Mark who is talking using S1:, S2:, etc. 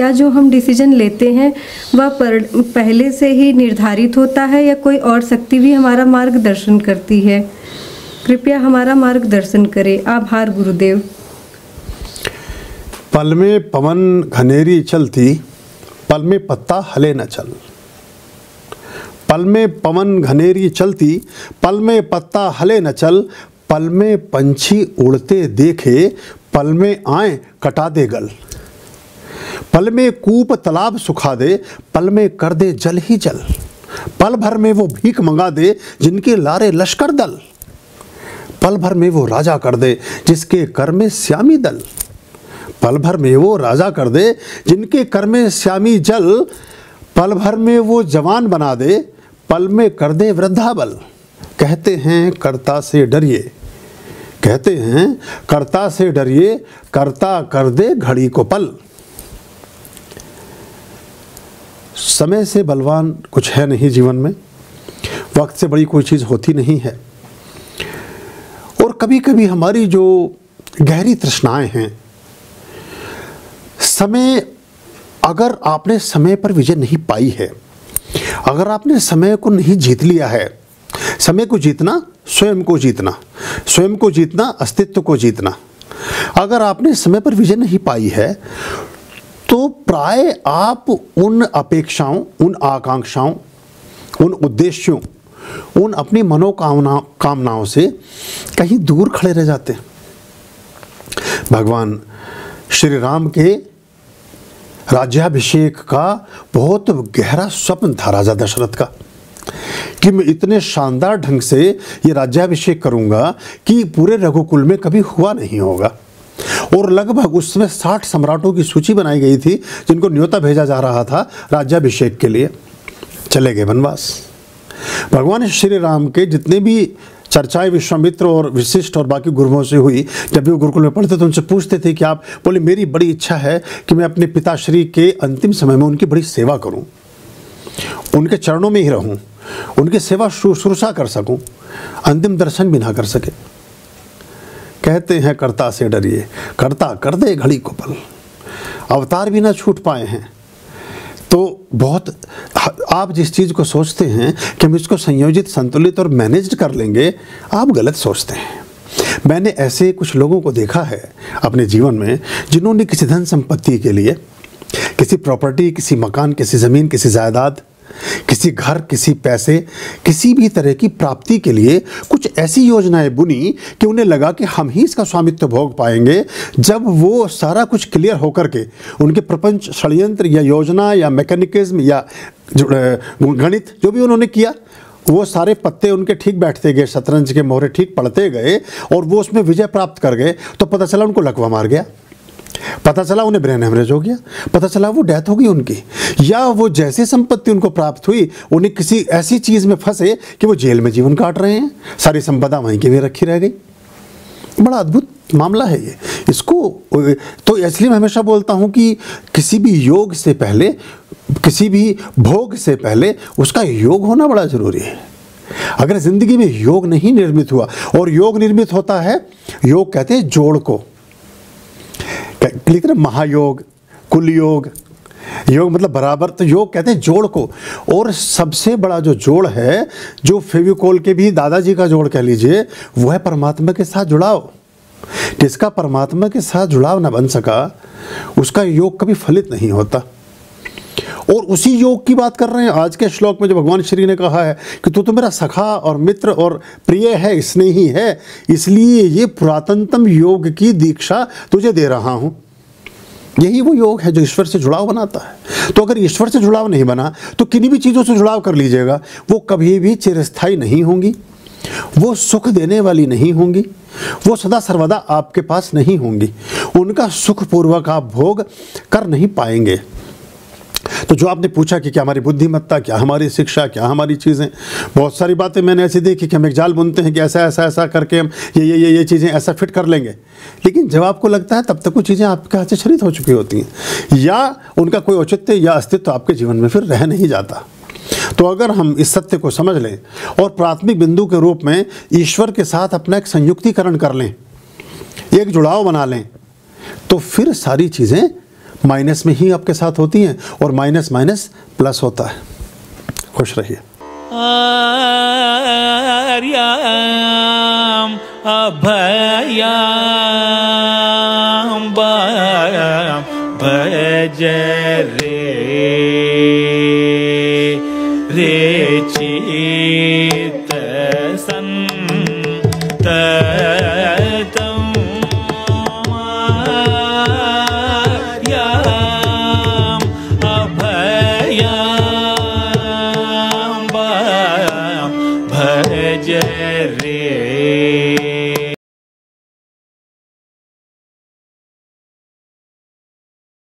S1: क्या जो हम डिसीजन लेते हैं वह पहले से ही निर्धारित होता है या कोई और शक्ति भी हमारा मार्गदर्शन करती है? कृपया हमारा मार्गदर्शन करें। आभार गुरुदेव।
S2: पल में पवन घनेरी चलती, पल में पत्ता हले न चल। पल में पवन घनेरी चलती, पल में पत्ता हले न चल। पल में पंछी उड़ते देखे, पल में आए कटा दे गल। पल में कूप तालाब सुखा दे, पल में कर दे जल ही जल। पल भर में वो भीख मंगा दे, जिनके लारे लश्कर दल। पल भर में वो राजा कर दे, जिसके कर में श्यामी दल। पल भर में वो राजा कर दे, जिनके कर में श्यामी जल। पल भर में वो जवान बना दे, पल में कर दे वृद्धा बल। कहते हैं कर्ता से डरिए, कहते हैं कर्ता से डरिए, कर्ता कर दे घड़ी को पल। समय से बलवान कुछ है नहीं जीवन में, वक्त से बड़ी कोई चीज़ होती नहीं है। और कभी कभी हमारी जो गहरी तृष्णाएं हैं, समय, अगर आपने समय पर विजय नहीं पाई है, अगर आपने समय को नहीं जीत लिया है, समय को जीतना स्वयं को जीतना, स्वयं को जीतना अस्तित्व को जीतना, अगर आपने समय पर विजय नहीं पाई है, तो प्राय आप उन अपेक्षाओं, उन आकांक्षाओं, उन उद्देश्यों, उन अपनी कामनाओं से कहीं दूर खड़े रह जाते हैं। भगवान श्री राम के राज्याभिषेक का बहुत गहरा स्वप्न था राजा दशरथ का, कि मैं इतने शानदार ढंग से ये राज्याभिषेक करूंगा कि पूरे रघुकुल में कभी हुआ नहीं होगा। और लगभग उस समय 60 सम्राटों की सूची बनाई गई थी, जिनको न्योता भेजा जा रहा था राज्याभिषेक के लिए। चले गए वनवास। भगवान श्री राम के जितने भी चर्चाएं विश्वामित्र और वशिष्ठ और बाकी गुरुओं से हुई, जब भी वो गुरुकुल में पढ़ते तो उनसे पूछते थे कि आप, बोले मेरी बड़ी इच्छा है कि मैं अपने पिताश्री के अंतिम समय में उनकी बड़ी सेवा करूं, उनके चरणों में ही रहूं, उनकी सेवा शुश्रूषा कर सकूं, अंतिम दर्शन भी ना कर सके। कहते हैं कर्ता से डरिए, कर्ता कर दे घड़ी को पल। अवतार भी ना छूट पाए हैं, तो बहुत आप जिस चीज़ को सोचते हैं कि हम इसको संयोजित, संतुलित और मैनेज्ड कर लेंगे, आप गलत सोचते हैं। मैंने ऐसे कुछ लोगों को देखा है अपने जीवन में, जिन्होंने किसी धन संपत्ति के लिए, किसी प्रॉपर्टी, किसी मकान, किसी ज़मीन, किसी जायदाद, किसी घर, किसी पैसे, किसी भी तरह की प्राप्ति के लिए कुछ ऐसी योजनाएं बुनी कि उन्हें लगा कि हम ही इसका स्वामित्व भोग पाएंगे। जब वो सारा कुछ क्लियर होकर के उनके प्रपंच, षड्यंत्र या योजना या मैकेनिज्म या गणित जो भी उन्होंने किया, वो सारे पत्ते उनके ठीक बैठते गए, शतरंज के मोहरे ठीक पड़ते गए और वो उसमें विजय प्राप्त कर गए। तो पता चला उनको लकवा मार गया, पता चला उन्हें ब्रेन हेमरेज हो गया, पता चला वो डेथ हो गई उनकी, या वो जैसी संपत्ति उनको प्राप्त हुई उन्हें किसी ऐसी चीज़ में फंसे कि वो जेल में जीवन काट रहे हैं, सारी संपदा वहीं की भी रखी रह गई। बड़ा अद्भुत मामला है ये। इसको तो इसलिए मैं हमेशा बोलता हूँ कि किसी भी योग से पहले, किसी भी भोग से पहले उसका योग होना बड़ा ज़रूरी है। अगर ज़िंदगी में योग नहीं निर्मित हुआ, और योग निर्मित होता है, योग कहते हैं जोड़ को, लिख रहे महायोग, कुल योग, योग मतलब बराबर, तो योग कहते हैं जोड़ को। और सबसे बड़ा जो जोड़ है, जो फेविकोल के भी दादाजी का जोड़ कह लीजिए, वो है परमात्मा के साथ जुड़ाव। जिसका परमात्मा के साथ जुड़ाव न बन सका, उसका योग कभी फलित नहीं होता। और उसी योग की बात कर रहे हैं आज के श्लोक में, जो भगवान श्री ने कहा है कि तू तो मेरा सखा और मित्र और प्रिय है, स्नेही है, इसलिए ये पुरातनतम योग की दीक्षा तुझे दे रहा हूँ। यही वो योग है जो ईश्वर से जुड़ाव बनाता है। तो अगर ईश्वर से जुड़ाव नहीं बना तो किन्हीं भी चीज़ों से जुड़ाव कर लीजिएगा, वो कभी भी चिरस्थायी नहीं होंगी, वो सुख देने वाली नहीं होंगी, वो सदा सर्वदा आपके पास नहीं होंगी, उनका सुखपूर्वक आप भोग कर नहीं पाएंगे। तो जो आपने पूछा कि क्या हमारी बुद्धिमत्ता, क्या हमारी शिक्षा, क्या हमारी चीज़ें, बहुत सारी बातें मैंने ऐसी देखी कि हम एक जाल बुनते हैं कि ऐसा ऐसा ऐसा करके हम ये चीज़ें ऐसा फिट कर लेंगे, लेकिन जब आपको लगता है तब तक वो चीज़ें आपके हाथ से छरित हो चुकी होती हैं, या उनका कोई औचित्य या अस्तित्व आपके जीवन में फिर रह नहीं जाता। तो अगर हम इस सत्य को समझ लें और प्राथमिक बिंदु के रूप में ईश्वर के साथ अपना एक संयुक्तिकरण कर लें, एक जुड़ाव बना लें, तो फिर सारी चीज़ें माइनस में ही आपके साथ होती हैं और माइनस माइनस प्लस होता है। खुश रहिए।
S3: आर्याम अभयाम भज रे चित संत